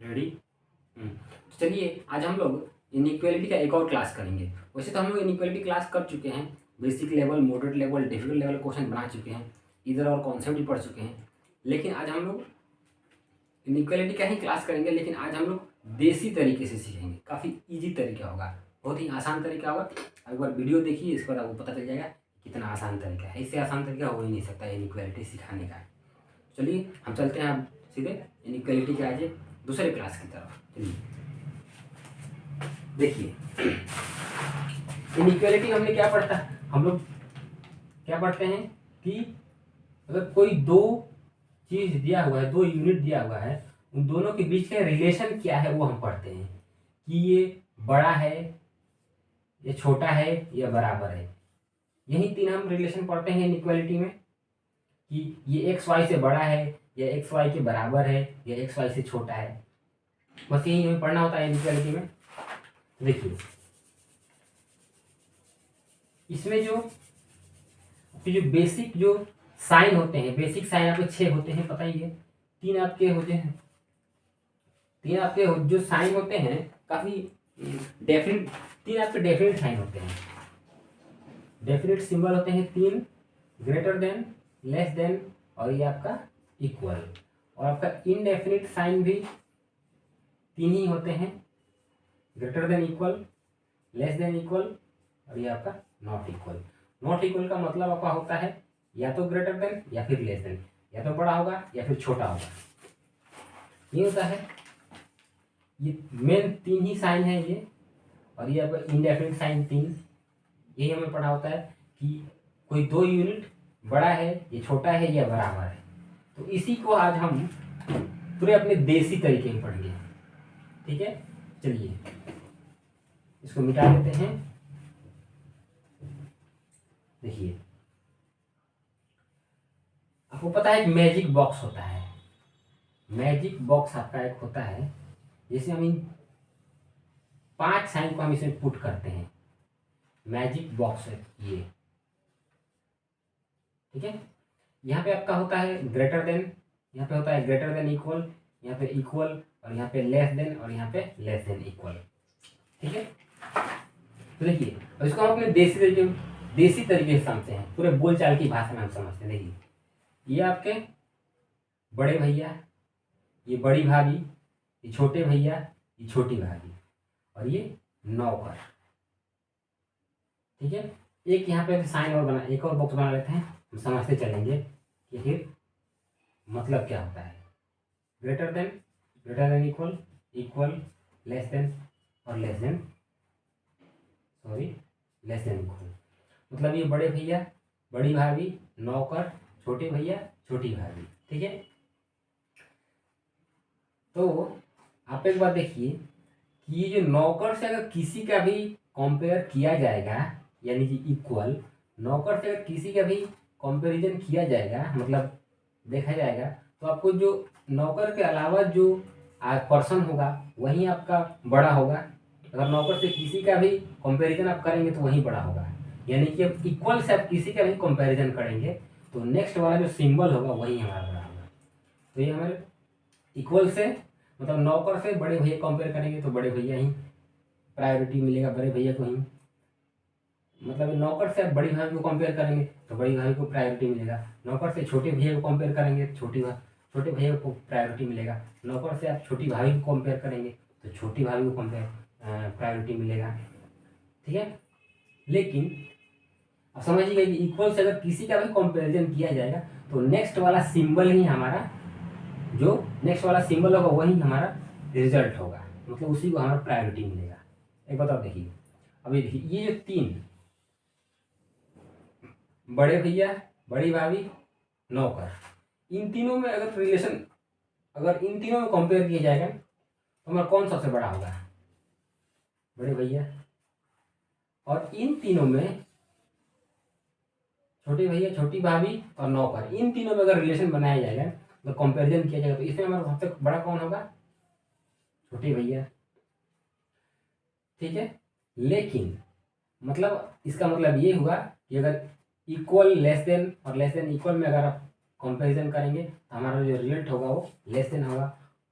Ready. तो चलिए आज हम लोग इनइक्वालिटी का एक और क्लास करेंगे। वैसे तो हम लोग इनइक्वालिटी क्लास कर चुके हैं, basic level, moderate level, difficult level question बना चुके हैं, इधर और कॉन्सेप्ट भी पढ़ चुके हैं। लेकिन आज हम लोग इनइक्वालिटी का ही क्लास करेंगे, लेकिन आज हम लोग देसी तरीके से सीखेंगे। काफ़ी ईजी तरीका होगा, बहुत ही आसान तरीका होगा। एक बार वीडियो देखिए, इसके बाद आपको पता चल जाएगा कितना आसान तरीका है। इससे आसान तरीका हो ही नहीं सकता इनइक्वालिटी सिखाने का। चलिए हम चलते हैं अब सीधे इनइक्वालिटी के आज दूसरे क्लास की तरफ। चलिए देखिए, इनइक्वालिटी हमने क्या पढ़ता है, हम लोग क्या पढ़ते हैं कि अगर कोई दो चीज दिया हुआ है, दो यूनिट दिया हुआ है, उन दोनों के बीच का रिलेशन क्या है वो हम पढ़ते हैं कि ये बड़ा है, ये छोटा है, या बराबर है। यही तीन हम रिलेशन पढ़ते हैं इनइक्वालिटी में, कि ये एक्स वाई से बड़ा है, या एक्स वाई के बराबर है, या एक्स वाई से छोटा है। बस यही हमें पढ़ना होता है इनइक्वालिटी में। देखिए इसमें जो बेसिक जो साइन होते हैं, बेसिक साइन आपके 6 होते हैं, पता ही है। तीन आपके होते हैं, तीन आपके जो साइन होते हैं काफी डेफिनेट, तीन आपके डेफिनेट साइन होते हैं, डेफिनेट सिंबल होते हैं तीन, ग्रेटर देन, लेस देन, और ये आपका इक्वल। और आपका इनडेफिनिट साइन भी तीन ही होते हैं, greater than equal, less than equal, और ये आपका नॉट इक्वल। नॉट इक्वल का मतलब आपका होता है या तो ग्रेटर देन या फिर लेस देन, या तो बड़ा होगा या फिर छोटा होगा। ये होता है, ये मेन तीन ही साइन है ये, और ये आपका इनडेफिनिट साइन तीन। यही हमें पढ़ा होता है कि कोई दो यूनिट बड़ा है, ये छोटा है, या बराबर है। तो इसी को आज हम पूरे अपने देसी तरीके में पढ़ेंगे। ठीक है, चलिए इसको मिटा देते हैं। देखिए आपको पता है कि मैजिक बॉक्स होता है, मैजिक बॉक्स आपका एक होता है, जैसे हम इन 5 साइन को हम इसमें पुट करते हैं, मैजिक बॉक्स है ये। ठीक है, यहाँ पे आपका होता है ग्रेटर देन, यहाँ पे होता है ग्रेटर देन इक्वल, यहाँ पे इक्वल, और यहाँ पे लेस देन, और यहाँ पे लेस देन इक्वल। ठीक है, तो देखिए और इसको हम अपने देसी तरीके से समझते हैं, पूरे बोलचाल की भाषा में हम समझते हैं। देखिए ये आपके बड़े भैया, ये बड़ी भाभी, ये छोटे भैया, ये छोटी भाभी, और ये नौकर। ठीक है, एक यहाँ पे साइन और बना, एक और बॉक्स बना लेते हैं, हम समझते चलेंगे कि फिर मतलब क्या होता है। Greater than equal, equal, less than, और लेस देन इक्वल। मतलब ये बड़े भैया, बड़ी भाभी, नौकर, छोटे भैया, छोटी भाभी। ठीक है, तो आप एक बात देखिए कि ये जो नौकर से अगर किसी का भी कंपेयर किया जाएगा, यानी कि इक्वल, नौकर से अगर किसी का भी कंपैरिजन किया जाएगा, मतलब देखा जाएगा, तो आपको जो नौकर के अलावा जो पर्सन होगा वही आपका बड़ा होगा। अगर नौकर से किसी का भी कंपैरिजन आप करेंगे तो वही बड़ा होगा। यानी कि अब इक्वल से आप किसी का भी कंपैरिजन करेंगे तो नेक्स्ट वाला जो सिंबल होगा वही हमारा बड़ा होगा। तो ये हमारे इक्वल से मतलब नौकर से बड़े भैया कंपेयर करेंगे तो बड़े भैया ही प्रायोरिटी मिलेगा, बड़े भैया को ही। मतलब नौकर से आप बड़ी भाभी को कंपेयर करेंगे तो बड़ी भाभी को प्रायोरिटी मिलेगा। नौकर से छोटे भैया को कंपेयर करेंगे तो छोटे भैया को प्रायोरिटी मिलेगा। नौकर से आप छोटी भाभी को कंपेयर करेंगे तो छोटी भाभी को प्रायोरिटी मिलेगा। ठीक है, लेकिन अब समझिएगा कि इक्वल से अगर किसी का भी कंपेरिजन किया जाएगा तो नेक्स्ट वाला सिंबल ही हमारा, जो नेक्स्ट वाला सिंबल होगा वही हमारा रिजल्ट होगा, मतलब उसी को हमारा प्रायोरिटी मिलेगा। एक बताओ, देखिए अभी देखिए ये जो तीन, बड़े भैया, बड़ी भाभी, नौकर, इन तीनों में अगर रिलेशन, अगर इन तीनों में कंपेयर किया जाएगा तो हमारा कौन सबसे बड़ा होगा? बड़े भैया। और इन तीनों में छोटे भैया, छोटी भाभी और नौकर, इन तीनों में अगर रिलेशन बनाया जाएगा तो कंपैरिजन किया जाएगा तो इसमें हमारा सबसे बड़ा कौन होगा? छोटे भैया। ठीक है, लेकिन मतलब इसका मतलब ये हुआ कि अगर इक्वल, लेस देन और लेस देन इक्वल में अगर आप कंपैरिजन करेंगे तो हमारा जो रिजल्ट होगा वो लेस देन होगा,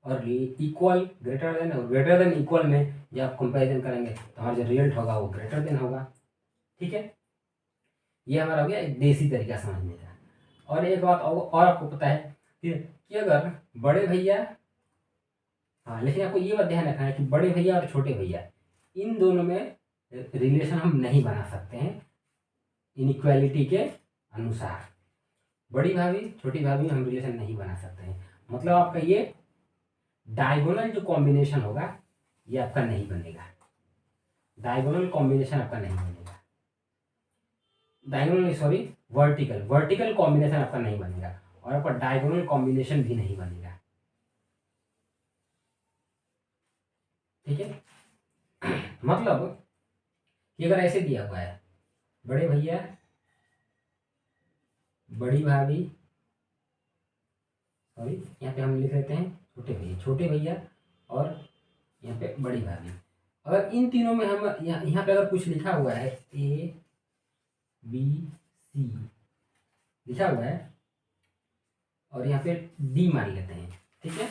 और इक्वल, ग्रेटर देन और ग्रेटर देन इक्वल में जब आप कंपैरिजन करेंगे तो हमारा जो रिजल्ट होगा वो ग्रेटर देन होगा। ठीक है, ये हमारा हो गया एक देसी तरीका समझने का। और एक बात और आपको पता है कि अगर बड़े भैया, हाँ लेकिन आपको ये बात ध्यान रखना है कि बड़े भैया और छोटे भैया इन दोनों में रिलेशन हम नहीं बना सकते हैं इनइक्वालिटी के अनुसार। बड़ी भाभी छोटी भाभी में हम रिलेशन नहीं बना सकते हैं, मतलब आपका ये डायगोनल जो कॉम्बिनेशन होगा ये आपका नहीं बनेगा, डायगोनल कॉम्बिनेशन आपका नहीं बनेगा, diagonal sorry vertical vertical combination आपका नहीं बनेगा और आपका डायगोनल कॉम्बिनेशन भी नहीं बनेगा। ठीक है मतलब कि अगर ऐसे दिया हुआ है बड़े भैया, बड़ी भाभी, सॉरी यहाँ पे हम लिख लेते हैं छोटे भैया और यहाँ पे बड़ी भाभी। अगर इन तीनों में हम यहाँ पे अगर कुछ लिखा हुआ है A B C लिखा हुआ है और यहाँ पे D मान लेते हैं। ठीक है,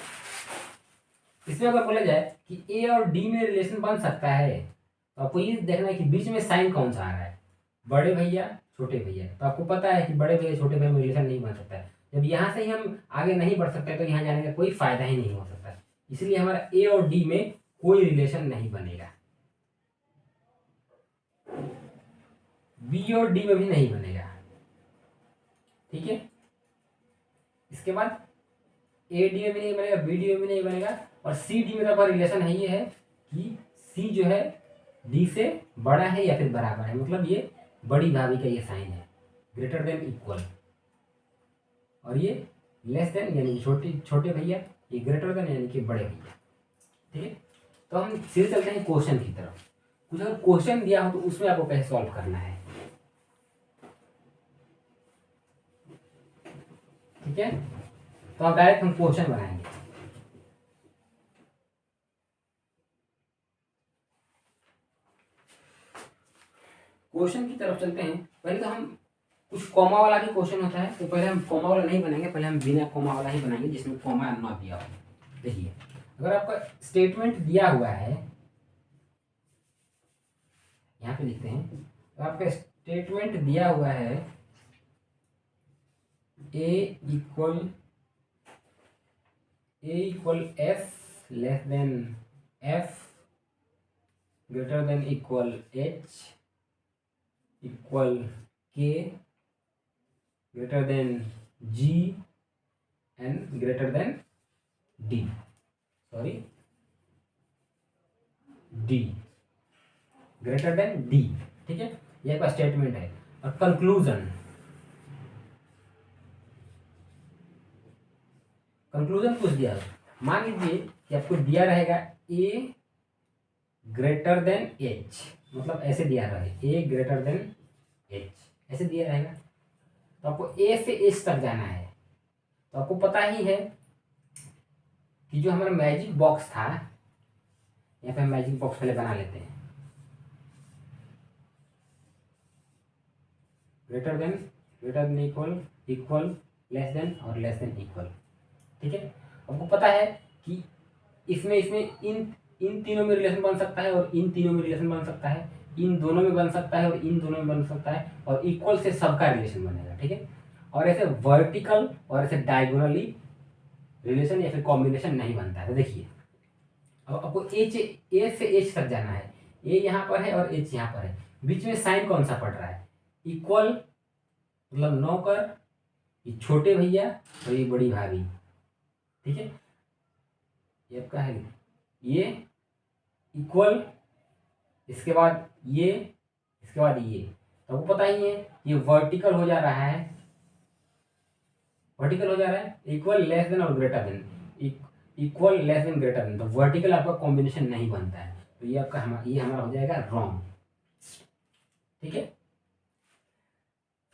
इसमें अगर बोला जाए कि A और D में रिलेशन बन सकता है तो आपको ये देखना है कि बीच में साइन कौन सा आ रहा है, बड़े भैया छोटे भैया। तो आपको पता है कि बड़े भैया छोटे भैया में रिलेशन नहीं बन सकता है। जब यहाँ से ही हम आगे नहीं बढ़ सकते तो यहाँ जाने का कोई फायदा ही नहीं हो सकता, इसलिए हमारा A और D में कोई रिलेशन नहीं बनेगा, B और D में भी नहीं बनेगा। ठीक है, इसके बाद A D में भी नहीं बनेगा, B D में भी नहीं बनेगा और C D में तो रिलेशन है ये है कि C जो है D से बड़ा है या फिर बराबर है, मतलब ये बड़ी भाभी का ये साइन है ग्रेटर देन इक्वल, और ये लेस देन यानी कि छोटे भैया, ये ग्रेटर देन यानी कि बड़े भैया। ठीक है, तो हम सीधे चलते हैं क्वेश्चन की तरफ। कुछ अगर क्वेश्चन दिया हो तो उसमें आपको कैसे सॉल्व करना है। ठीक है, तो अब डायरेक्ट हम क्वेश्चन बनाएंगे। क्वेश्चन की तरफ चलते हैं। पहले तो हम कुछ कॉमा वाला भी क्वेश्चन होता है, तो पहले हम कॉमा वाला नहीं बनाएंगे, पहले हम बिना कॉमा वाला ही बनाएंगे जिसमें कॉमा ना दिया हो। देखिए, अगर आपका स्टेटमेंट दिया हुआ है, यहाँ पे लिखते हैं, तो आपका स्टेटमेंट दिया हुआ है A equal F less than F greater than equal H equal K greater than G and greater than D, sorry D greater than D. ठीक है, ये आपका स्टेटमेंट है। और कंक्लूजन कुछ दिया है, मान लीजिए कि आपको दिया रहेगा ए ग्रेटर देन एच, मतलब ऐसे दिया रहे ए ग्रेटर देन एच, ऐसे दिया रहेगा तो आपको ए से एच तक जाना है। तो आपको पता ही है कि जो हमारा मैजिक बॉक्स था, यहाँ पे हम मैजिक बॉक्स पहले बना लेते हैं, greater than equal less than और लेस देन इक्वल। ठीक है, आपको पता है कि इसमें इन तीनों में रिलेशन बन सकता है और इन तीनों में रिलेशन बन सकता है, इन दोनों में बन सकता है और इन दोनों में बन सकता है, और इक्वल से सबका रिलेशन बनेगा। ठीक है, और ऐसे वर्टिकल और ऐसे डायगोनली रिलेशन या फिर कॉम्बिनेशन नहीं बनता है। तो देखिए, अब आपको ए से एच तक जाना है, ए यहाँ पर है और एच यहाँ पर है, बीच में साइन कौन सा पड़ रहा है, इक्वल, मतलब नौकर, ये छोटे भैया और ये बड़ी भाभी। ठीक है, ये आपका है, ये इक्वल, इसके बाद ये, इसके बाद ये। तो आपको पता ही है ये वर्टिकल हो जा रहा है, इक्वल लेस देन और greater than, equal less then greater than, तो वर्टिकल आपका कॉम्बिनेशन नहीं बनता है, तो ये आपका ये हमारा हो जाएगा रॉन्ग। ठीक है,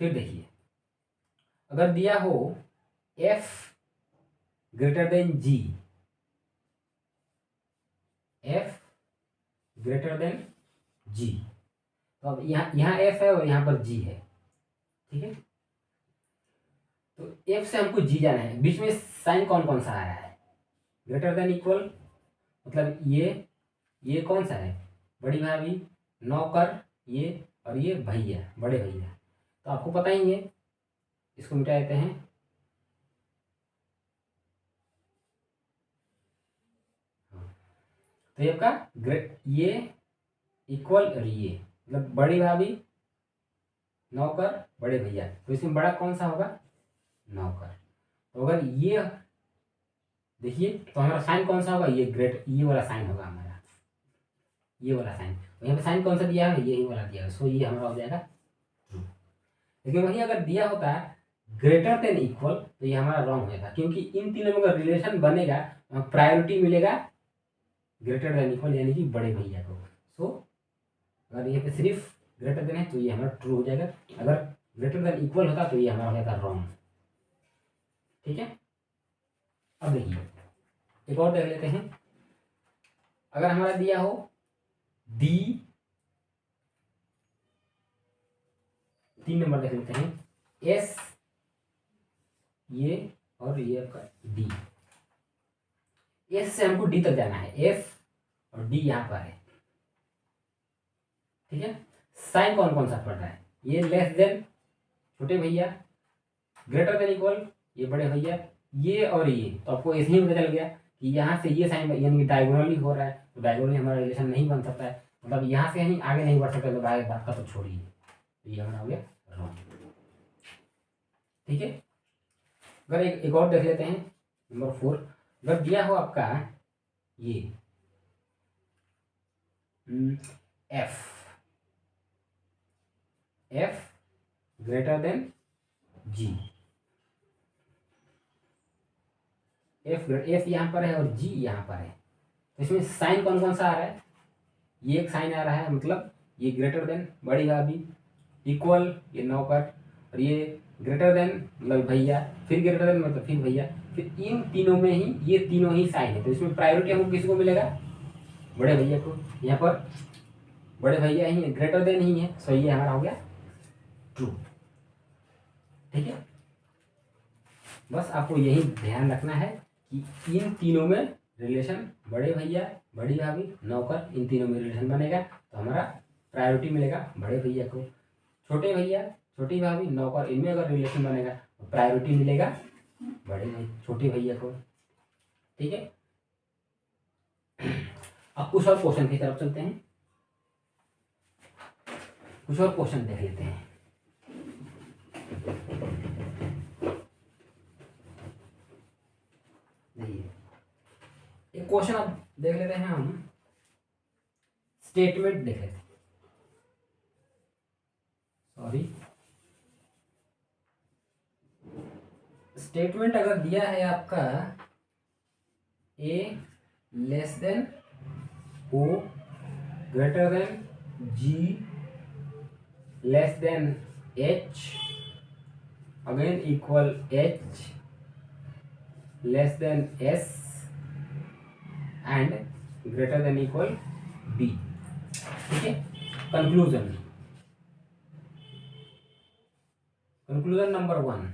फिर देखिए, अगर दिया हो एफ ग्रेटर देन जी, एफ ग्रेटर देन जी, तो अब यहाँ एफ है और यहाँ पर जी है। ठीक है, तो एफ से हमको जी जाना है, बीच में साइन कौन कौन सा आ रहा है, ग्रेटर देन इक्वल मतलब ये कौन सा है, बड़ी भाभी, नौकर ये, और ये भैया, बड़े भैया। तो आपको पता ही है, इसको मिटा देते हैं। तो ये आपका ये इक्वल और ये मतलब बड़ी भाभी, नौकर, बड़े भैया। तो इसमें बड़ा कौन सा होगा, नौकर। तो अगर ये देखिए तो हमारा साइन कौन सा होगा, ये वाला साइन होगा हमारा, ये वाला साइन। तो यहाँ पे साइन कौन सा दिया है, यही वाला दिया है, सो ये हमारा हो जाएगा ट्रू। लेकिन वही अगर दिया होता है ग्रेटर देन इक्वल तो ये हमारा रॉन्ग हो जाता, क्योंकि इन तीनों में अगर रिलेशन बनेगा प्रायोरिटी मिलेगा ग्रेटर देन इक्वल यानी कि बड़े भैया को। सो अगर यहाँ पे सिर्फ ग्रेटर देन है तो ये हमारा ट्रू हो जाएगा, अगर ग्रेटर देन इक्वल होता तो ये हमारा हो जाता रॉन्ग। ठीक है, अब देखिए एक और देख लेते हैं। अगर हमारा दिया हो डी, 3 नंबर देख लेते हैं, एस ये और ये आपका डी, एस से हमको डी तक जाना है, एफ और डी यहाँ पर है। ठीक है, साइन कौन कौन सा पड़ रहा है, ये लेस देन छोटे भैया, ग्रेटर देन इक्वल ये बड़े भैया, ये और ये। तो आपको ऐसे ही पता चल गया कि यहाँ से ये साइन यानी कि डायगोनली हो रहा है, तो डायगोनली हमारा रिलेशन नहीं बन सकता है, मतलब यहाँ से ही आगे नहीं बढ़ सकता, तो आगे बात का तो छोड़िए, तो ये हमारा हो गया रॉन्ग। ठीक है, अगर एक और देख लेते हैं नंबर 4। अगर दिया हो आपका ये एफ, एफ ग्रेटर देन जी, एफ यहाँ पर है और जी यहाँ पर है, तो इसमें साइन कौन कौन सा आ रहा है, ये एक साइन आ रहा है, मतलब ये ग्रेटर देन बड़ी भाभी, इक्वल ये नौकर, और ये ग्रेटर देन मतलब भैया, फिर ग्रेटर देन मतलब फिर भैया, फिर इन तीनों में ही ये तीनों ही साइन है, तो इसमें प्रायोरिटी हमको किसी को मिलेगा, बड़े भैया को। यहाँ पर बड़े भैया ही ग्रेटर देन ही है, सो ये हमारा हो गया ट्रू। ठीक है, बस आपको यही ध्यान रखना है कि इन तीनों में रिलेशन, बड़े भैया, बड़ी भाभी, नौकर, इन तीनों में रिलेशन बनेगा तो हमारा प्रायोरिटी मिलेगा बड़े भैया को। छोटे भैया, छोटी भाभी, नौकर, इनमें अगर रिलेशन बनेगा तो प्रायोरिटी मिलेगा छोटे भैया को। ठीक है, अब कुछ और क्वेश्चन की तरफ चलते हैं, कुछ और क्वेश्चन देख लेते हैं। देखिए एक क्वेश्चन अब देख लेते हैं हम, स्टेटमेंट देख लेते हैं, सॉरी स्टेटमेंट अगर दिया है आपका A less than O greater than G less than H again equal H less than S and greater than equal B. ठीक है, conclusion number 1,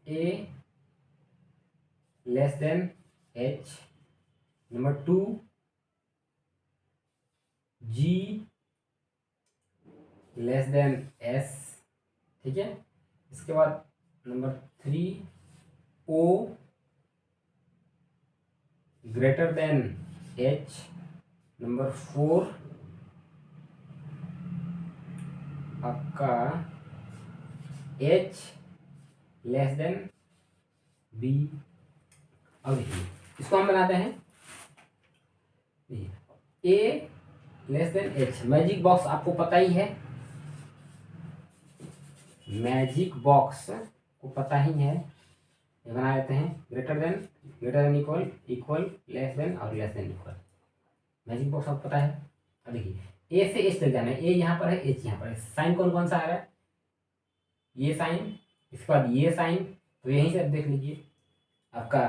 A less than H, number 2 G less than S. ठीक है, इसके बाद number 3 O greater than H, number 4 आपका H less then B. अब देखिए इसको हम बनाते हैं, A less than H, magic box आपको पता ही है, मैजिक बॉक्स को पता ही है, ये बना लेते हैं greater than equal, equal less than और less than equal, magic box आपको पता है। अब देखिए ए से एच तक जाना है, ए यहाँ पर है, एच यहाँ पर है, साइन कौन कौन सा आ रहा है, ये साइन, इसके बाद ये साइन, तो यहीं से आप देख लीजिए आपका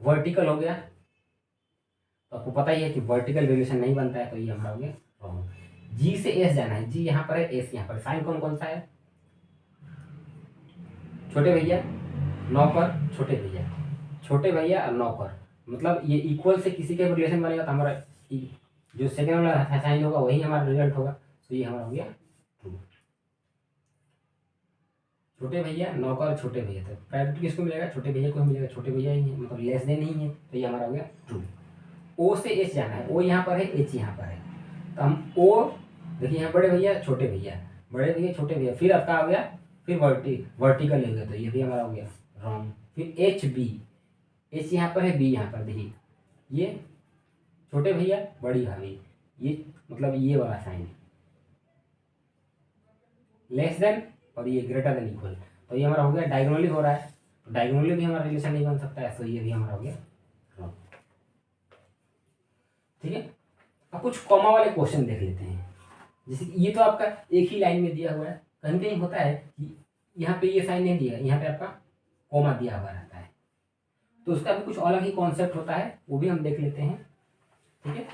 वर्टिकल हो गया, तो आपको पता ही है कि वर्टिकल रिलेशन नहीं बनता है, तो ये हमारा हो गया रॉन्ग। जी से एस जाना है, जी यहाँ पर है, एस यहाँ पर, साइन कौन कौन सा है, छोटे भैया, नौकर छोटे भैया, छोटे भैया और नौकर, मतलब ये इक्वल से किसी के रिलेशन बनेगा तो हमारा जो सेकेंड वाला साइन होगा वही हमारा रिजल्ट होगा। तो ये हमारा हो गया ट्रू। छोटे भैया नौकर छोटे भैया, तो प्रायोरिटी किसको मिलेगा? छोटे भैया को मिलेगा, छोटे भैया ही है, मतलब लेस देन ही है, तो ये हमारा हो गया ट्रू। ओ से एच जाना है, ओ यहाँ पर है, एच यहाँ पर है, तो हम ओ देखिए यहाँ बड़े भैया छोटे भैया, बड़े भैया छोटे भैया, फिर आपका आ गया, फिर वर्टिकल हो गया, तो ये भी हमारा हो गया रॉन्ग। फिर एच बी, एच यहाँ पर है, बी यहाँ पर, देखिए ये छोटे भैया बड़ी भाभी, ये मतलब ये वाला साइन है, लेस देन और ये ग्रेटर देन इक्वल, तो ये हमारा हो गया डायगोनली हो रहा है, तो डायगोनली भी हमारा रिलेशन नहीं बन सकता है, तो ये भी हमारा हो गया रॉन्ग। ठीक है, अब कुछ कॉमा वाले क्वेश्चन देख लेते हैं। जैसे ये तो आपका एक ही लाइन में दिया हुआ है, कहीं कहीं होता है कि यहाँ पे ये साइन नहीं दिया, यहाँ पे आपका कॉमा दिया हुआ रहता है, तो उसका भी कुछ अलग ही कॉन्सेप्ट होता है, वो भी हम देख लेते हैं। ठीक है,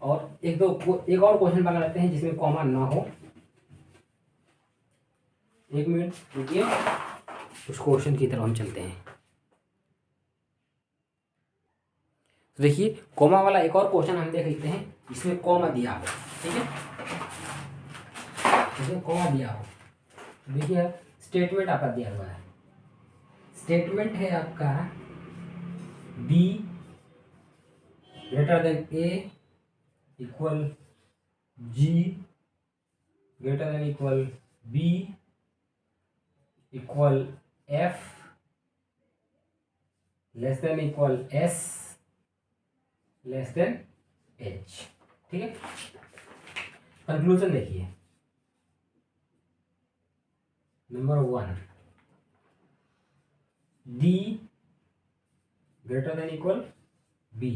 और एक और क्वेश्चन बना लेते हैं जिसमें कॉमा ना हो। एक मिनट रुकिए, उस क्वेश्चन की तरफ हम चलते हैं। तो देखिए कॉमा वाला एक और क्वेश्चन हम देख लेते हैं जिसमें कॉमा दिया हो। ठीक है, इसमें कॉमा दिया हो, देखिए स्टेटमेंट आपका दिया हुआ है, स्टेटमेंट है आपका B greater than A equal G greater than equal B equal F less than equal S less than H. ठीक है, कंक्लूजन देखिए, number 1 D greater than equal B,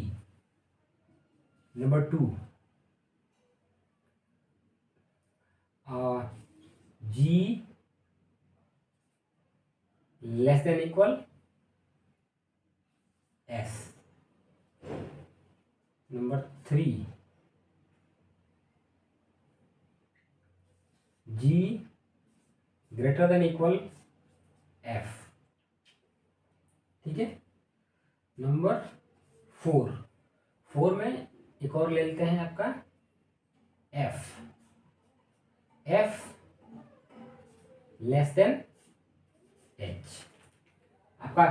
number 2 G less than equal S, number 3 G greater than equal F. ठीक है, number 4 में एक और ले लेते हैं आपका एफ लेस देन एच। आपका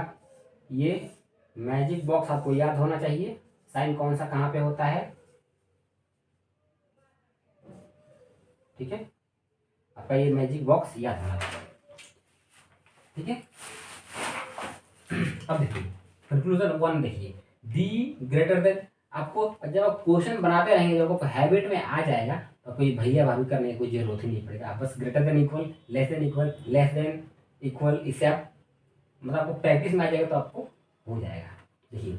ये मैजिक बॉक्स आपको याद होना चाहिए, साइन कौन सा कहाँ पे होता है। ठीक है, आपका ये मैजिक बॉक्स याद होना चाहिए। ठीक है, अब देखिए कंक्लूजन 1 देखिए, डी ग्रेटर देन, आपको जब आप क्वेश्चन बनाते रहेंगे, जब आपको हैबिट में आ जाएगा तो कोई भैया भाभी करने की कोई जरूरत ही नहीं पड़ेगा, आप बस greater than equal less than equal इससे आप मतलब आपको प्रैक्टिस में आ जाएगा तो आपको हो जाएगा। देखिए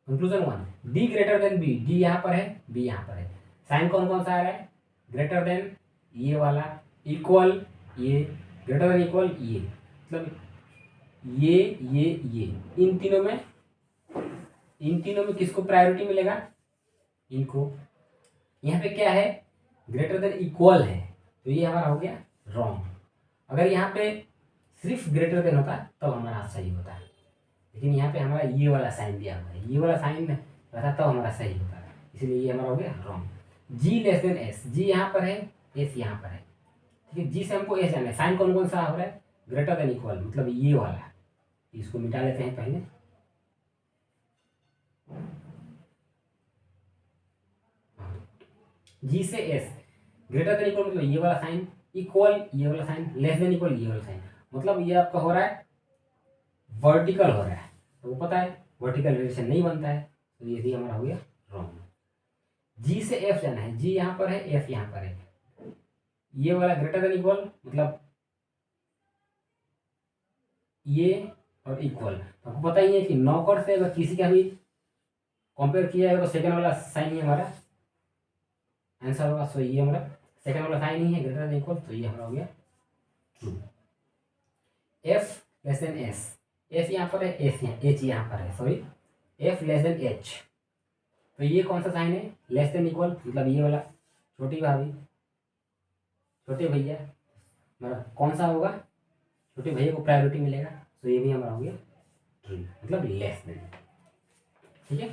conclusion 1 D greater than B, D यहाँ पर है, बी यहाँ पर है, साइन कौन कौन सा आ रहा है? ग्रेटर देन ये वाला, इक्वल ये, ग्रेटर देन इक्वल ये, मतलब ये इन तीनों में किसको प्रायोरिटी मिलेगा? इनको। यहाँ पे क्या है? ग्रेटर देन इक्वल है, तो ये हमारा हो गया रॉन्ग। अगर यहाँ पे सिर्फ ग्रेटर देन होता तब हमारा सही होता है, लेकिन यहाँ पे हमारा ये वाला साइन दिया हुआ है, ये वाला साइन रहता तब हमारा सही होता है, इसलिए ये हमारा हो गया रॉन्ग। जी लेस देन एस, जी यहाँ पर है, एस यहाँ पर है। ठीक है, जी से हमको एस जाना है, साइन कौन कौन सा हो रहा है? ग्रेटर देन इक्वल, मतलब ये वाला, इसको मिटा लेते हैं पहले। जी से एस, ग्रेटर देन इक्वल मतलब ये वाला साइन, इक्वल ये वाला साइन, लेस देन इक्वल ये वाला साइन, मतलब ये आपका हो रहा है वर्टिकल हो रहा है, तो वो पता है वर्टिकल रिलेशन नहीं बनता है, तो ये भी हमारा हो गया रॉन्ग। जी से एफ जाना है, जी यहाँ पर है, एफ यहाँ पर है, ये वाला ग्रेटर देन इक्वल मतलब ये और इक्वल, तो आपको पता ही है कि नौकर से अगर किसी का भी कंपेयर किया जाएगा तो सेकंड वाला साइन ही हमारा आंसर होगा। सो ये हमारा सेकंड वाला साइन ही है ग्रेटर देन इक्वल, तो ये हमारा हो गया true. F less than S, F यहाँ पर है, एस यहाँ, एच यहाँ पर है, sorry F less than H, तो ये कौन सा साइन है? लेस देन इक्वल, मतलब ये वाला छोटी भाभी, छोटे भैया, मतलब कौन सा होगा? छोटे भैया को प्रायोरिटी मिलेगा, तो ये भी हमारा हो गया ट्रू, मतलब लेस देन। ठीक है,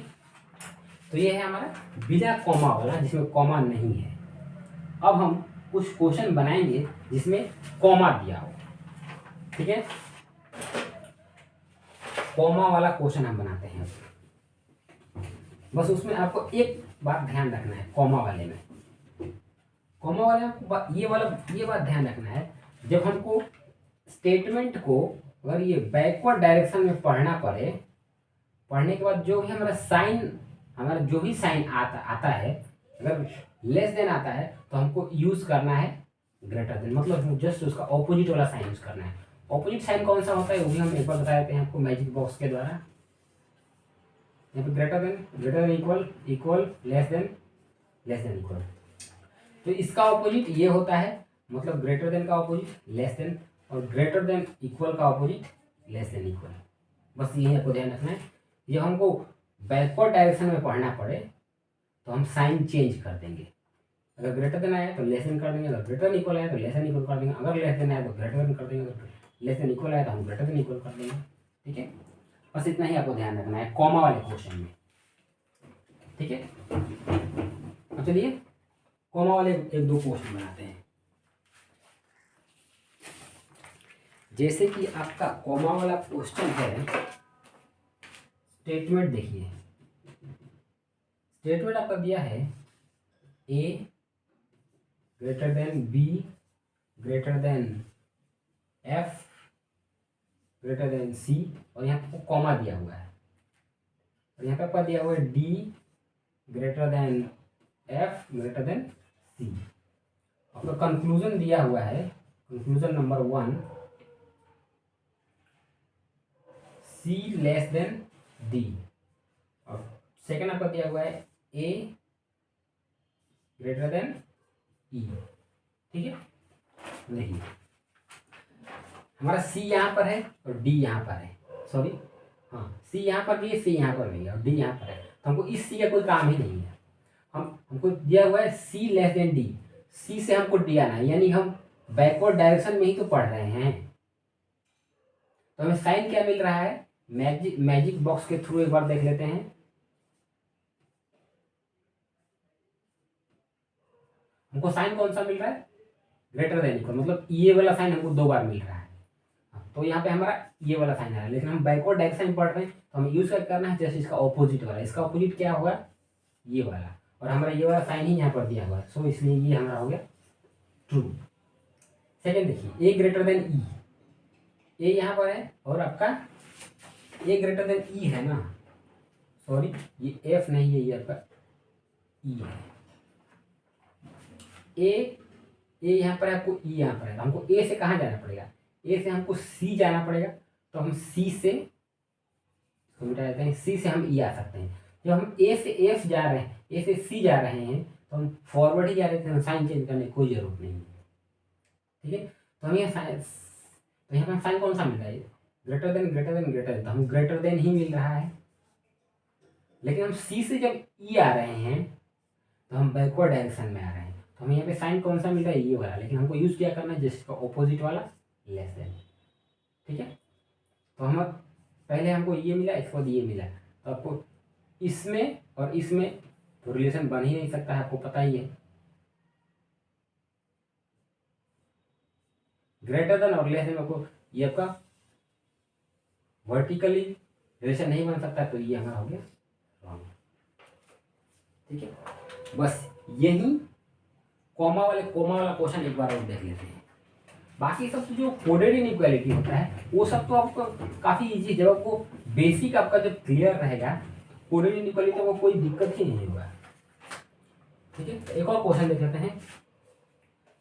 तो ये है हमारा बिना कॉमा वाला, जिसमें कॉमा नहीं है। अब हम कुछ क्वेश्चन बनाएंगे जिसमें कॉमा दिया हो। ठीक है, कॉमा वाला क्वेश्चन हम बनाते हैं। बस उसमें आपको एक बात ध्यान रखना है, कॉमा वाले में, कॉमा वाले में ये बात ध्यान रखना है, जब हमको स्टेटमेंट को अगर ये बैकवर्ड डायरेक्शन में पढ़ना पड़े, पढ़ने के बाद जो भी हमारा जो भी साइन आता है, अगर लेस देन आता है तो हमको यूज करना है ग्रेटर देन, मतलब जस्ट उसका ऑपोजिट वाला साइन यूज करना है। ऑपोजिट साइन कौन सा होता है वो भी हम एक बार बता देते हैं आपको मैजिक बॉक्स के द्वारा। यहाँ पे greater than equal, equal less than equal, तो इसका ऑपोजिट ये होता है, मतलब ग्रेटर देन का ऑपोजिट लेस देन, और ग्रेटर देन इक्वल का ऑपोजिट लेस देन इक्वल। बस यही आपको ध्यान रखना है। जब हमको बैकवर्ड डायरेक्शन में पढ़ना पड़े तो हम साइन चेंज कर देंगे। अगर ग्रेटर देन आया तो लेस देन कर देंगे, अगर ग्रेटर देन इक्वल आया तो लेस देन इक्वल कर देंगे, अगर लेस देन आया तो ग्रेटर देन कर देंगे, अगर लेस देन इक्वल आया तो हम ग्रेटर देन इक्वल कर देंगे। ठीक है, बस इतना ही आपको ध्यान रखना है कॉमा वाले क्वेश्चन में। ठीक है, अब चलिए कॉमा वाले एक दो क्वेश्चन बनाते हैं। जैसे कि आपका कॉमा वाला क्वेश्चन है, स्टेटमेंट देखिए, स्टेटमेंट आपका दिया है A greater than B greater than F greater than C, और यहाँ पे कॉमा दिया हुआ है, और यहाँ पे आपका दिया हुआ है D greater than F greater than C. आपका कंक्लूजन दिया हुआ है, conclusion number 1 C less than D, और सेकेंड आपका दिया हुआ है ए ग्रेटर देन ई। ठीक है, देखिए हमारा सी यहाँ पर है और डी यहाँ पर है, सॉरी हाँ, सी यहाँ पर भी है, सी यहाँ पर भी है और डी यहाँ पर है, तो हमको इस सी का कोई काम ही नहीं है। हमको दिया हुआ है सी लेस देन डी, सी से हमको डी आना है, यानी हम बैकवर्ड डायरेक्शन में ही तो पढ़ रहे हैं। तो हमें साइन क्या मिल रहा है, मैजिक बॉक्स के थ्रू एक बार देख लेते हैं। हमको साइन कौन सा मिल रहा है, ग्रेटर देन इक्वल, मतलब ये वाला साइन हमको 2 बार मिल रहा है, तो यहाँ पे हमारा ये वाला साइन आ रहा है, लेकिन हम बैकवर्ड डायरेक्शन में पढ़ रहे हैं तो हमें यूज करना है जैसे इसका ऑपोजिट वाला। इसका ऑपोजिट क्या होगा, ये वाला, और हमारा ये वाला साइन ही यहाँ पर दिया हुआ है, सो इसलिए ये हमारा हो गया ट्रू। सेकेंड देखिए ए ग्रेटर देन ई, ए यहाँ पर है और आपका ए ग्रेटर देन ई है ना, सॉरी ये एफ नहीं है, ये आपका ई है। ए यहाँ पर है, आपको ई यहाँ पर है, तो हमको ए से कहाँ जाना पड़ेगा, ए से हमको सी जाना पड़ेगा, तो हम सी से मिटा देते हैं, सी से हम ई आ सकते हैं। जब हम ए से एफ जा रहे हैं, ए से सी जा रहे हैं, तो हम फॉरवर्ड ही जा रहे थे, साइन चेंज करने की कोई जरूरत नहीं है। ठीक है, तो हम यहाँ साइन, तो यहाँ पर साइन कौन सा मिल रहा है, ग्रेटर देन, तो हम ग्रेटर देन ही मिल रहा है। लेकिन हम सी से जब ई आ रहे हैं तो हम बैकवर्ड डायरेक्शन में आ रहे हैं, तो हमें यहाँ पे साइन कौन सा मिल रहा है, ये वाला, लेकिन हमको यूज क्या करना है, जिसका ऑपोजिट वाला लेस देन। ठीक है, तो हम पहले हमको ये मिला, इसके बाद ये मिला, तो आपको इसमें और इसमें तो रिलेशन बन ही नहीं सकता है, आपको पता ही है। ग्रेटर देन और लेस देन आपको ये आपका वर्टिकली रिलेशन नहीं बन सकता, तो ये हमारा हो गया रॉन्ग। ठीक है, बस यही कॉमा वाला क्वेश्चन एक बार और देख लेते हैं। बाकी सब तो जो कोडेड इनइक्वालिटी होता है वो सब तो आपको काफ़ी इजी, जब आपको बेसिक आपका जब क्लियर रहेगा कोडेड इनइक्वालिटी, तो वो कोई दिक्कत ही नहीं होगा। ठीक है, तो एक और क्वेश्चन देख लेते हैं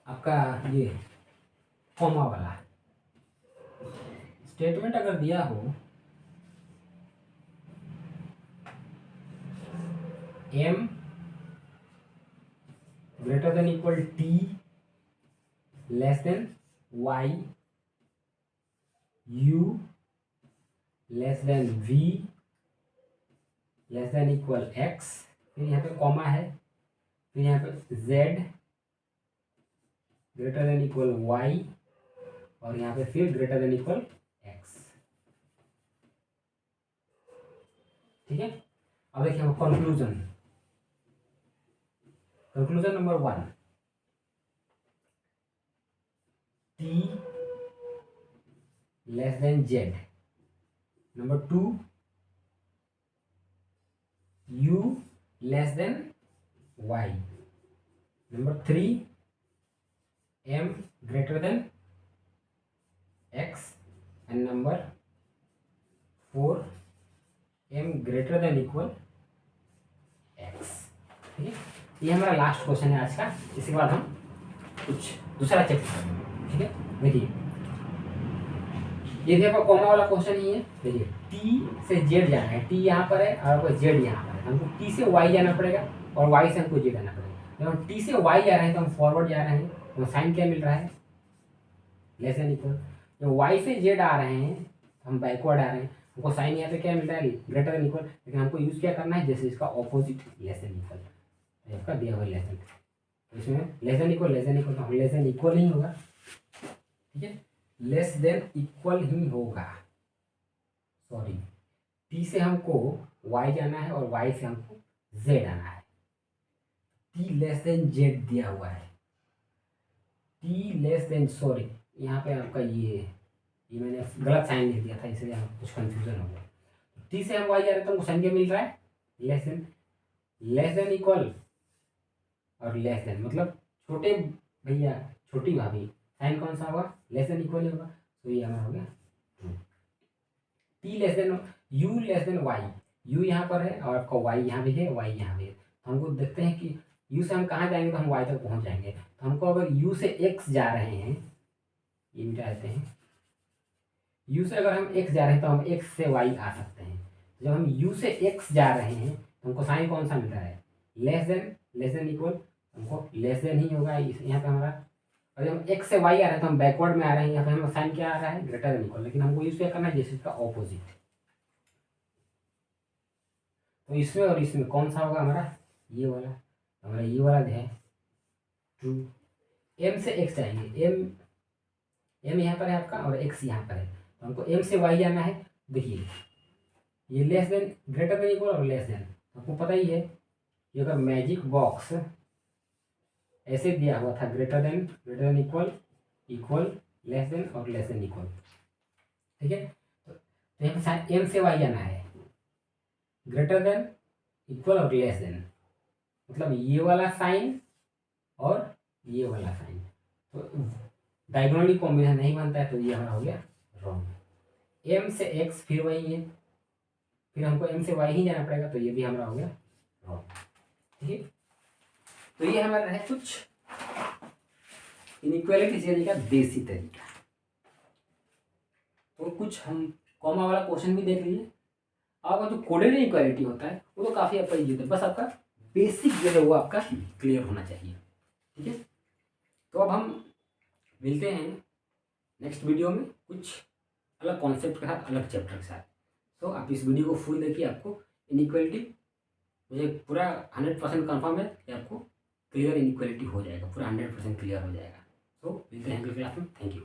आपका, ये कॉमा वाला स्टेटमेंट अगर दिया हो m greater than equal t less than y, u less than v less than equal x, फिर यहाँ पे कॉमा है, फिर यहाँ पे z greater than equal y, और यहाँ पे फिर ग्रेटर देन इक्वल x। ठीक है। अब देखिए हम conclusion number 1, T less than Z. Number 2, U less than Y. Number 3, M greater than X. And number 4, M greater than equal X. ठीक है, ये हमारा लास्ट क्वेश्चन है आज का। इसके बाद हम कुछ दूसरा चेक करेंगे। ठीक है, देखिए ये भी आपका कॉमा वाला क्वेश्चन ही है। देखिए टी से जेड जाना है, टी यहाँ पर है और आपको जेड यहाँ पर है। हमको टी से वाई जाना पड़ेगा और वाई से हमको जेड आना पड़ेगा। जब हम टी से वाई जा रहे हैं तो हम फॉरवर्ड जा रहे हैं, तो साइन क्या मिल रहा है, लेस देन इक्वल। जब वाई से जेड आ रहे हैं हम बैकवर्ड आ रहे हैं, हमको साइन यहाँ पे क्या मिल रहा है, ग्रेटर देन इक्वल। लेकिन हमको यूज़ क्या करना है, जैसे इसका ऑपोजिट लेस देन इक्वल, आपका दिया हुआ लेस देन। तो इसमें लेस देन इक्वल तो हम लेस देन इक्वल ही होगा। ठीक है, लेस देन इक्वल ही होगा। सॉरी, टी से हमको वाई जाना है और वाई से हमको जेड आना है। टी लेस देन जेड दिया हुआ है, टी लेस देन, सॉरी यहाँ पे आपका ये मैंने गलत साइन लिख दिया था, इसलिए आपको कुछ कंफ्यूजन हो गया। टी से हम वाई जा रहे हैं तो हमको साइन क्या मिल रहा है, लेस देन इक्वल और लेस देन, मतलब छोटे भैया छोटी भाभी, साइन कौन सा होगा, लेस देन इक्वल ही होगा। तो ये हमारा हो गया T less than, U less than Y. U यहाँ पर है और आपका वाई यहाँ भी है, वाई यहाँ भी है। तो हमको देखते हैं कि यू से हम कहाँ जाएंगे तो हम वाई तक पहुँच जाएंगे। तो हमको अगर यू से एक्स जा रहे हैं, ये मिटा देते हैं, यू से अगर हम एक्स जा रहे हैं तो हम एक्स से वाई आ सकते हैं। जब हम यू से एक्स जा रहे हैं तो हमको साइन कौन सा मिल रहा है, लेस देन इक्वल, हमको लेस देन ही होगा यहाँ पे हमारा। और जब हम एक्स से वाई आ रहे हैं तो हम बैकवर्ड में आ रहे हैं, यहाँ पे हमारा साइन क्या आ रहा है, ग्रेटर देन इक्वल। लेकिन हमको यूज क्या करना है, जैसे इसका ऑपोजिट। तो इसमें और इसमें कौन सा होगा हमारा, ये वाला। हमारा ये वाला जो है ट्रू। एम से एक्स जाएंगे, एम यहाँ पर है आपका और एक्स यहाँ पर है, तो हमको एम से वाई जाना है। देखिए ये less than, greater than equal और लेस देन, आपको पता ही है कि अगर मैजिक बॉक्स ऐसे दिया हुआ था, greater than equal less than और लेस देन इक्वल। ठीक है, तो यहाँ पे एम से वाई जाना है, ग्रेटर देन इक्वल और लेस देन, मतलब ये वाला साइन और ये वाला साइन। तो डायगोनली कॉम्बिनेशन नहीं बनता है, तो ये हमारा हो गया रॉन्ग। एम से एक्स फिर वही है, फिर हमको एम से वाई ही जाना पड़ेगा, तो ये भी हमारा हो गया रॉन्ग। ठीक है, तो ये हमारा है कुछ इनइक्वालिटी चेंज का देसी तरीका। तो कुछ हम कॉमा वाला क्वेश्चन भी देख लीजिए। आपका जो कोडेड इनइक्वालिटी होता है वो तो काफ़ी आपका ईजी होता है, बस आपका बेसिक जो है वो आपका क्लियर होना चाहिए। ठीक है, तो अब हम मिलते हैं नेक्स्ट वीडियो में कुछ अलग कॉन्सेप्ट के साथ, अलग चैप्टर के साथ। तो आप इस वीडियो को फुल देखिए, आपको इनइक्वालिटी मुझे पूरा 100% कन्फर्म है कि आपको क्लियर इनइक्वालिटी हो जाएगा, पूरा 100% क्लियर हो जाएगा। तो मिलते हैं अगले क्लास में। Thank you.